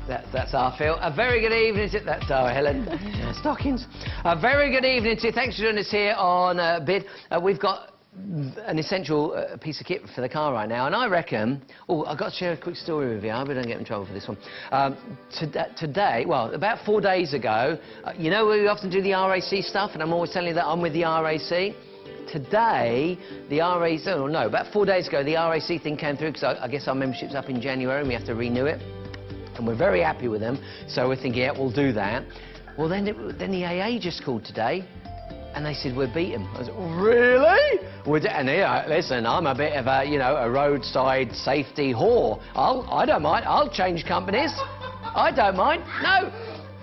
That's our Phil. A very good evening to... That's our Helen. Stockings. A very good evening to you. Thanks for joining us here on Bid. We've got an essential piece of kit for the car right now, and I reckon... Oh, I've got to share a quick story with you. I hope I don't get in trouble for this one. Today, well, about 4 days ago, you know we often do the RAC stuff, and I'm always telling you that I'm with the RAC. Today, the RAC... Oh, no, about 4 days ago, the RAC thing came through, because I guess our membership's up in January, and we have to renew it. And we're very happy with them, so we're thinking, yeah, we'll do that. Well, then the AA just called today, and they said, we're beaten. I said, really? And yeah, listen, I'm a bit of a, you know, a roadside safety whore. I don't mind. I'll change companies. I don't mind. No,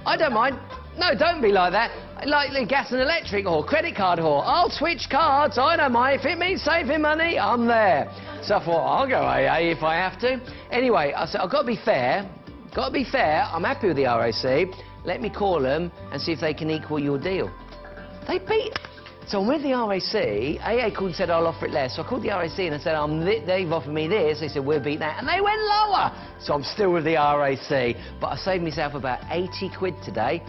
I don't mind. No, don't be like that. Like the gas and electric whore, credit card whore. I'll switch cards. I don't mind. If it means saving money, I'm there. So I thought, I'll go AA if I have to. Anyway, I said, I've got to be fair. Got to be fair, I'm happy with the RAC. Let me call them and see if they can equal your deal. They beat... So I'm with the RAC, AA called and said I'll offer it less. So I called the RAC and I said, they've offered me this. They said, we'll beat that. And they went lower. So I'm still with the RAC. But I saved myself about 80 quid today.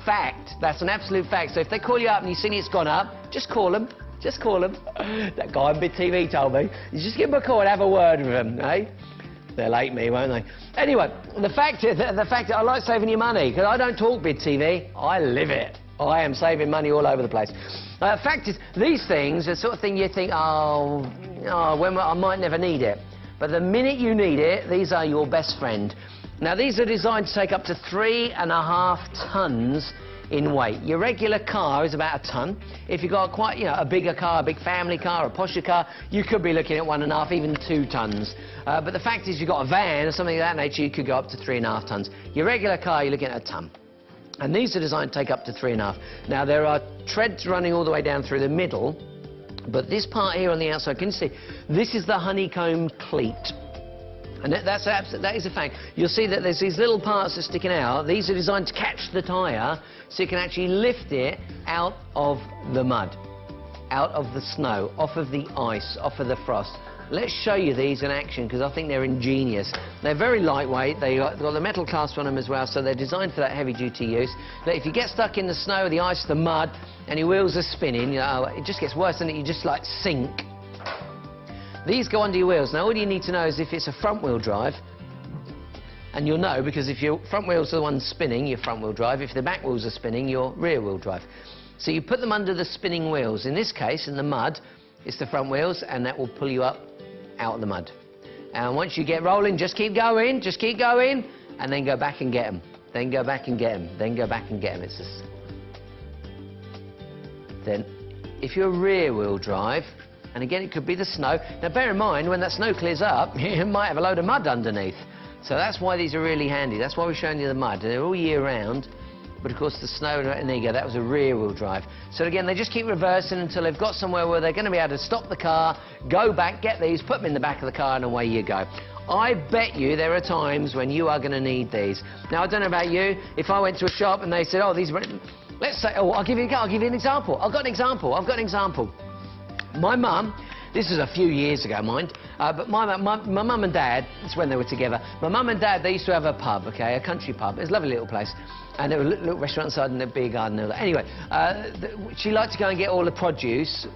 Fact. That's an absolute fact. So if they call you up and you see it's gone up, just call them. Just call them. That guy on Bid TV told me. You just give them a call and have a word with them, eh? They'll hate me, won't they? Anyway, the fact is I like saving you money, because I don't talk Bid TV, I live it. I am saving money all over the place. The fact is, these things are the sort of thing you think, when I might never need it. But the minute you need it, these are your best friend. Now, these are designed to take up to 3.5 tons in weight. Your regular car is about a ton. If you've got quite, you know, a bigger car, a big family car, a posher car, you could be looking at 1.5, even 2 tons. But the fact is, you've got a van or something of that nature, you could go up to 3.5 tons. Your regular car, you're looking at a ton. And these are designed to take up to 3.5. Now, there are treads running all the way down through the middle, but this part here on the outside, can you see? This is the honeycomb cleat. And that is a fact. You'll see that there's these little parts that are sticking out. These are designed to catch the tyre, so you can actually lift it out of the mud, out of the snow, off of the ice, off of the frost. Let's show you these in action, because I think they're ingenious. They're very lightweight. They've got the metal clasp on them as well, so they're designed for that heavy-duty use. That if you get stuck in the snow, the ice, the mud, and your wheels are spinning, you know, it just gets worse than it. You just, like, sink. These go under your wheels. Now, all you need to know is if it's a front-wheel drive, and you'll know, because if your front wheels are the ones spinning, your front-wheel drive. If the back wheels are spinning, your rear-wheel drive. So you put them under the spinning wheels. In this case, in the mud, it's the front wheels, and that will pull you up out of the mud. And once you get rolling, just keep going, and then go back and get them. Then go back and get them. Then go back and get them. It's just... Then, if you're rear-wheel drive, and again, it could be the snow. Now, bear in mind, when that snow clears up, you might have a load of mud underneath. So that's why these are really handy. That's why we're showing you the mud. They're all year round, but of course the snow, and there you go, that was a rear-wheel drive. So again, they just keep reversing until they've got somewhere where they're going to be able to stop the car, go back, get these, put them in the back of the car, and away you go. I bet you there are times when you are going to need these. Now, I don't know about you. If I went to a shop and they said, oh, these are... Let's say, oh, I'll give you an example. I've got an example. My mum, this is a few years ago, mind, but my mum and dad, it's when they were together, my mum and dad, they used to have a pub, okay, a country pub. It was a lovely little place. And there was a little restaurant inside and a beer garden and all that. Anyway, she liked to go and get all the produce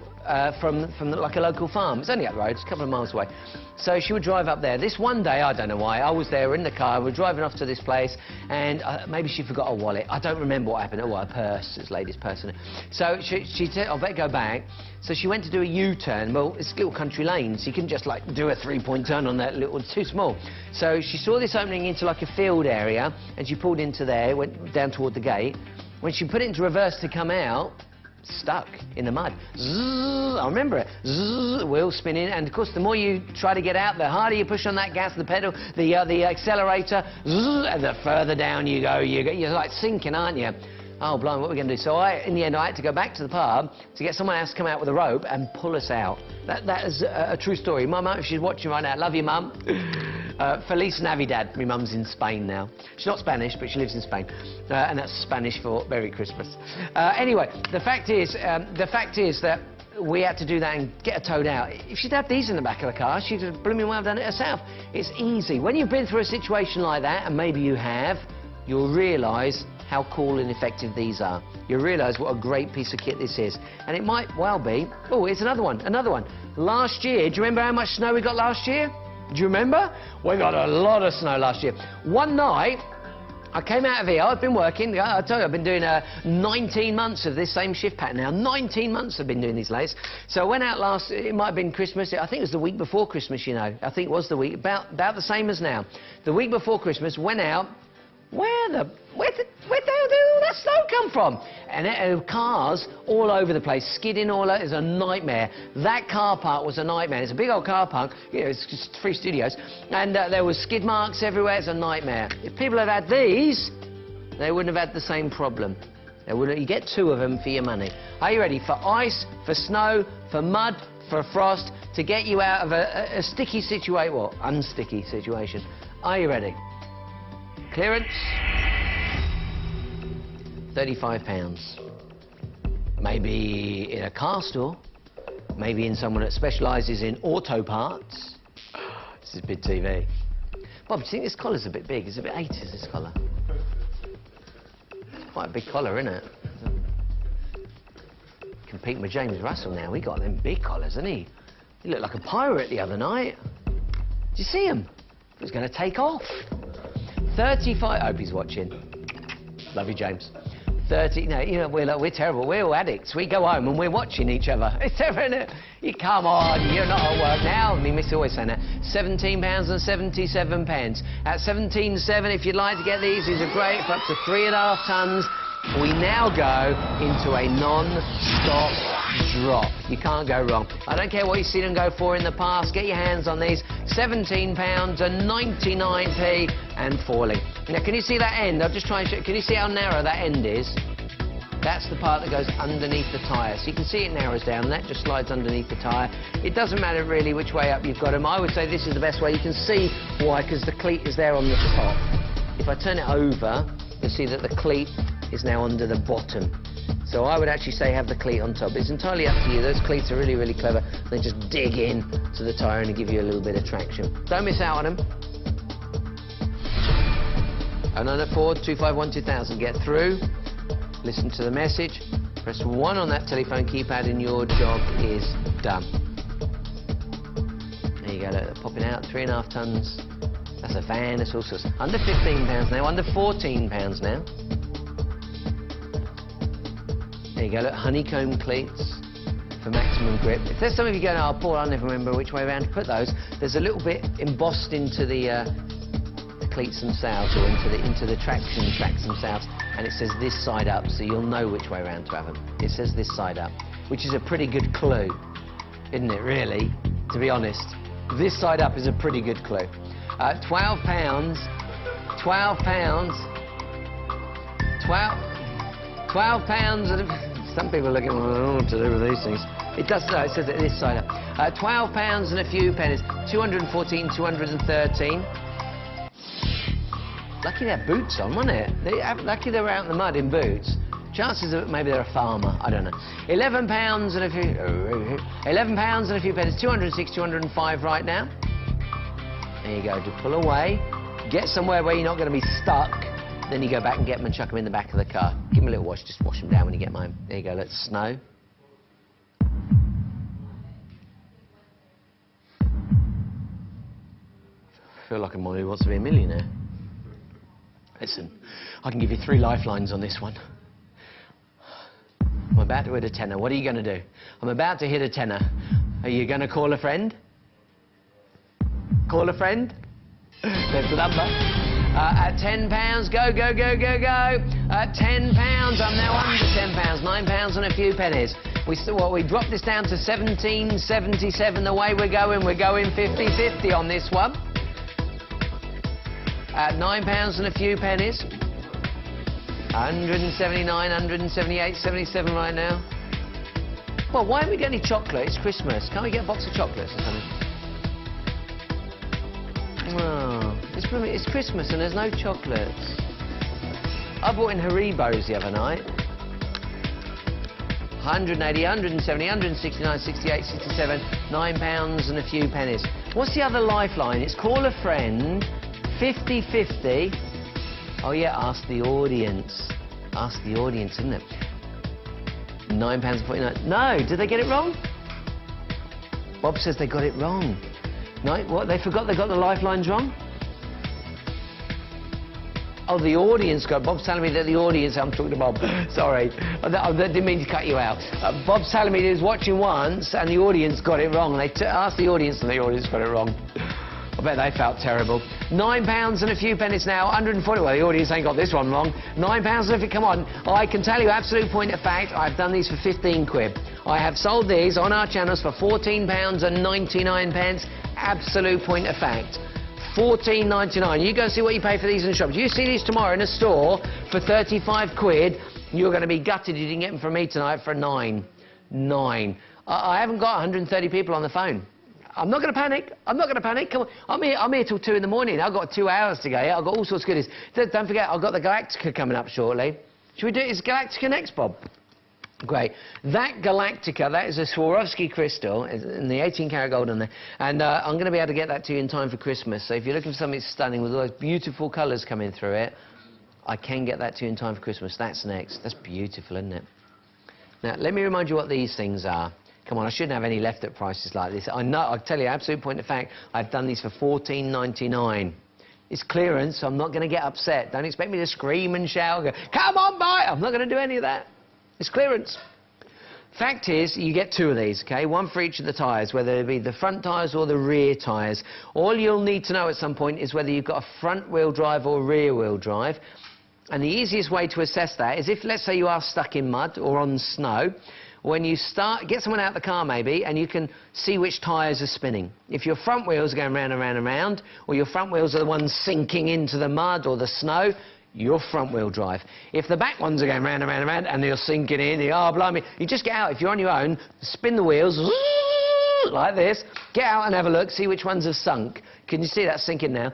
from like a local farm. It's only up the road, it's a couple of miles away. So she would drive up there. This one day, I don't know why, I was there in the car, we were driving off to this place, and maybe she forgot her wallet. I don't remember what happened. Oh, her purse, it's lady's purse. So she said, I better go back. So she went to do a U-turn. Well, it's a little country lane, so you can just like do a 3-point turn on that little, it's too small. So she saw this opening into like a field area, and she pulled into there, went down toward the gate. When she put it into reverse to come out, stuck in the mud. Zzz, I remember it. Zzz, wheel spinning, and of course the more you try to get out, the harder you push on that gas, the pedal, the accelerator, zzz, and the further down you go, you're like sinking, aren't you? Oh, blimey, what are we going to do? So in the end, I had to go back to the pub to get someone else to come out with a rope and pull us out. That is a true story. My mum, if she's watching right now, love you, Mum. Feliz Navidad. My mum's in Spain now. She's not Spanish, but she lives in Spain. And that's Spanish for Merry Christmas. Anyway, the fact is that we had to do that and get her towed out. If she'd had these in the back of the car, she'd have blooming well done it herself. It's easy. When you've been through a situation like that, and maybe you have, you'll realise how cool and effective these are. You'll realise what a great piece of kit this is. And it might well be... Oh, here's another one, another one. Last year, do you remember how much snow we got last year? Do you remember? We got a lot of snow last year. One night, I came out of here, I've been working, I tell you, I've been doing 19 months of this same shift pattern now. 19 months I've been doing these lathes. So I went out last, it might have been Christmas, I think it was the week before Christmas, you know. I think it was the week, about the same as now. The week before Christmas, went out, where the hell did all that snow come from? And cars all over the place, skidding all over, it's a nightmare. That car park was a nightmare. It's a big old car park, you know, it's just 3 studios, and there was skid marks everywhere, it's a nightmare. If people had had these, they wouldn't have had the same problem. They wouldn't, you get 2 of them for your money. Are you ready for ice, for snow, for mud, for frost, to get you out of a sticky situation, well, unsticky situation? Are you ready? Clearance, £35. Maybe in a car store, maybe in someone that specialises in auto parts. This is a big TV. Bob, do you think this collar's a bit big? It's a bit 80s, this collar. It's quite a big collar, isn't it? Competing with James Russell now. He got them big collars, hasn't he? He looked like a pirate the other night. Did you see him? He was going to take off. 35, I hope he's watching. Love you, James. 30, no, you know, we're terrible. We're all addicts. We go home and we're watching each other. It's terrible, isn't it? You come on, you're not at work now. Me miss always saying that. £17 and 77 pence. At 17.7, if you'd like to get these are great for up to 3.5 tons. We now go into a non-stop drop. You can't go wrong. I don't care what you've seen them go for in the past. Get your hands on these. £17 and 99p and falling. Now, can you see that end? I'll just try and show. Can you see how narrow that end is? That's the part that goes underneath the tyre. So you can see it narrows down, and that just slides underneath the tyre. It doesn't matter really which way up you've got them. I would say this is the best way. You can see why, because the cleat is there on the top. If I turn it over, you'll see that the cleat is now under the bottom. So I would actually say have the cleat on top. It's entirely up to you. Those cleats are really, really clever. They just dig in to the tyre and give you a little bit of traction. Don't miss out on them. 0904 251 2000. Get through. Listen to the message. Press 1 on that telephone keypad and your job is done. There you go. Look, they're popping out. 3.5 tons. That's a van. It's all sorts. Under £15 now. Under £14 now. There you go, look, honeycomb cleats for maximum grip. If there's some of you going, oh, Paul, I never remember which way around to put those, there's a little bit embossed into the cleats themselves, or into the traction tracks themselves, and it says this side up, so you'll know which way around to have them. It says this side up, which is a pretty good clue, isn't it, really? To be honest, this side up is a pretty good clue. £12, and some people are looking, well, I don't know what to do with these things. It does, no, it says it this side up. £12 and a few pennies. 214, 213. Lucky they had boots on, wasn't it? Lucky they were out in the mud in boots. Chances of it, maybe they're a farmer, I don't know. £11 and a few, £11 and a few pennies. 206, 205 right now. There you go, to pull away. Get somewhere where you're not going to be stuck. Then you go back and get them and chuck them in the back of the car. Give them a little wash, just wash them down when you get them home. There you go, let's snow. I feel like I'm one who wants to be a millionaire. Listen, I can give you 3 lifelines on this one. I'm about to hit a tenner. What are you going to do? I'm about to hit a tenner. Are you going to call a friend? Call a friend? There's the number. At £10, go, go, go, go, go. At £10, I'm now under £10. £9 and a few pennies. We dropped this down to 17.77. The way we're going 50-50 on this one. At £9 and a few pennies. 179, 178, 77 right now. Well, why haven't we got any chocolate? It's Christmas. Can't we get a box of chocolates or something? Oh, it's Christmas and there's no chocolates. I bought in Haribos the other night. 180, 170, 169, 68, 67, £9 and a few pennies. What's the other lifeline? It's call a friend, 50-50. Oh yeah, ask the audience. Ask the audience, isn't it? £9.49. No, did they get it wrong? Bob says they got it wrong. No, what? They forgot they got the lifelines wrong? Oh, the audience got... Bob's telling me that the audience... I'm talking to Bob. Sorry. I didn't mean to cut you out. Bob's telling me he was watching once and the audience got it wrong. They asked the audience and the audience got it wrong. I bet they felt terrible. £9 and a few pennies now, 140. Well, the audience ain't got this one wrong. £9 and a few. Come on. I can tell you, absolute point of fact, I've done these for 15 quid. I have sold these on our channels for £14.99. Absolute point of fact. £14.99. You go and see what you pay for these in the shops. You see these tomorrow in a store for 35 quid, you're going to be gutted you didn't get them from me tonight for £9. I haven't got 130 people on the phone. I'm not going to panic. I'm not going to panic. Come on. I'm here till 2 in the morning. I've got 2 hours to go. I've got all sorts of goodies. Don't forget, I've got the Galactica coming up shortly. Should we do it? Is Galactica next, Bob? Great. That Galactica, that is a Swarovski crystal, in the 18-karat gold on there. And I'm going to be able to get that to you in time for Christmas. So if you're looking for something stunning with all those beautiful colours coming through it, I can get that to you in time for Christmas. That's next. That's beautiful, isn't it? Now, let me remind you what these things are. Come on, I shouldn't have any left at prices like this. I know, I'll tell you, absolute point of fact, I've done these for £14.99. It's clearance, so I'm not going to get upset. Don't expect me to scream and shout and go, come on, buy it. I'm not going to do any of that. It's clearance. Fact is, you get 2 of these, OK? One for each of the tyres, whether it be the front tyres or the rear tyres. All you'll need to know at some point is whether you've got a front-wheel drive or rear-wheel drive. And the easiest way to assess that is if, let's say, you are stuck in mud or on snow, when you start, get someone out of the car maybe, and you can see which tyres are spinning. If your front wheels are going round and round and round, or your front wheels are the ones sinking into the mud or the snow, you're front-wheel drive. If the back ones are going round and round and round, and they're sinking in, blimey, you just get out. If you're on your own, spin the wheels, like this, get out and have a look, see which ones have sunk. Can you see that sinking now?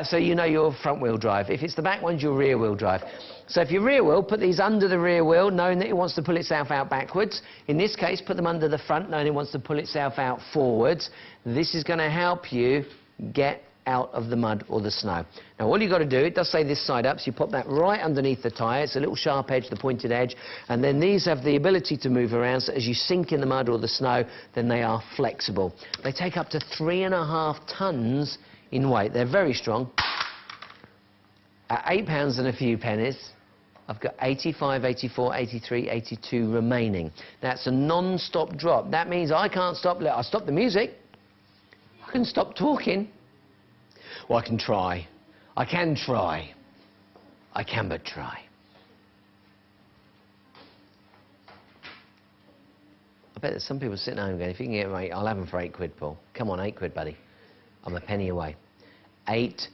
So you know you're front-wheel drive. If it's the back ones, you're rear-wheel drive. So if you're rear-wheel, put these under the rear wheel, knowing that it wants to pull itself out backwards. In this case, put them under the front, knowing it wants to pull itself out forwards. This is going to help you get out of the mud or the snow. Now, all you've got to do, it does say this side up, so you pop that right underneath the tyre. It's a little sharp edge, the pointed edge, and then these have the ability to move around, so as you sink in the mud or the snow, then they are flexible. They take up to 3.5 tonnes in weight. They're very strong. At £8 and a few pennies, I've got 85, 84, 83, 82 remaining. That's a non-stop drop. That means I can't stop. I'll stop the music. I can stop talking. Well, I can try. I can try. I can but try. I bet there's some people sitting home going, if you can get them 8, I'll have them for 8 quid, Paul. Come on, 8 quid, buddy. I'm a penny away. £8.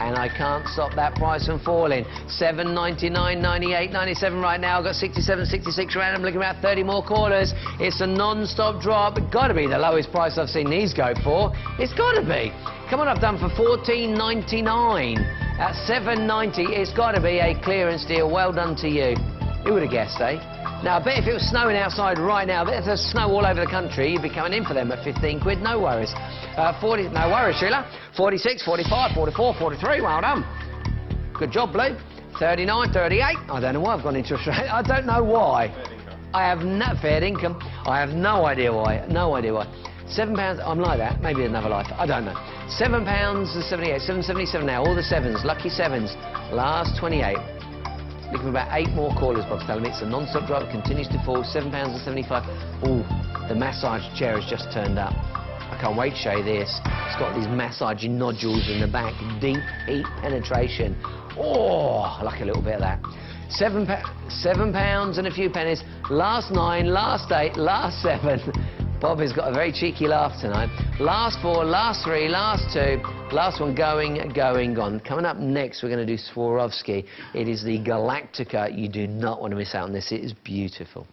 And I can't stop that price from falling. 7.99, 98, 97 right now. I've got 67, 66 around. I'm looking at about 30 more callers. It's a non-stop drop. It's got to be the lowest price I've seen these go for. It's got to be. Come on, I've done for £14.99. At £7.90, it's got to be a clearance deal. Well done to you. Who would have guessed, eh? Now, I bet if it was snowing outside right now, I bet if there's snow all over the country, you'd be coming in for them at 15 quid, no worries. 40, no worries, Sheila. 46, 45, 44, 43, well done. Good job, Blue. 39, 38, I don't know why I've gone into Australia. I don't know why. I have no fair income. I have no idea why. No idea why. £7, I'm like that, maybe another life, I don't know. £7 and 78, 7.77 now, all the 7s, lucky 7s, last 28. Looking for about 8 more callers, Bob's telling me. It's a non-stop drop, continues to fall, £7 and 75. Ooh, the massage chair has just turned up. I can't wait to show you this. It's got these massaging nodules in the back, deep heat penetration. Oh, I like a little bit of that. £7 and a few pennies, last 9, last 8, last 7. Bob has got a very cheeky laugh tonight. Last 4, last 3, last 2, last one going, gone. Coming up next, we're going to do Swarovski. It is the Galactica. You do not want to miss out on this. It is beautiful.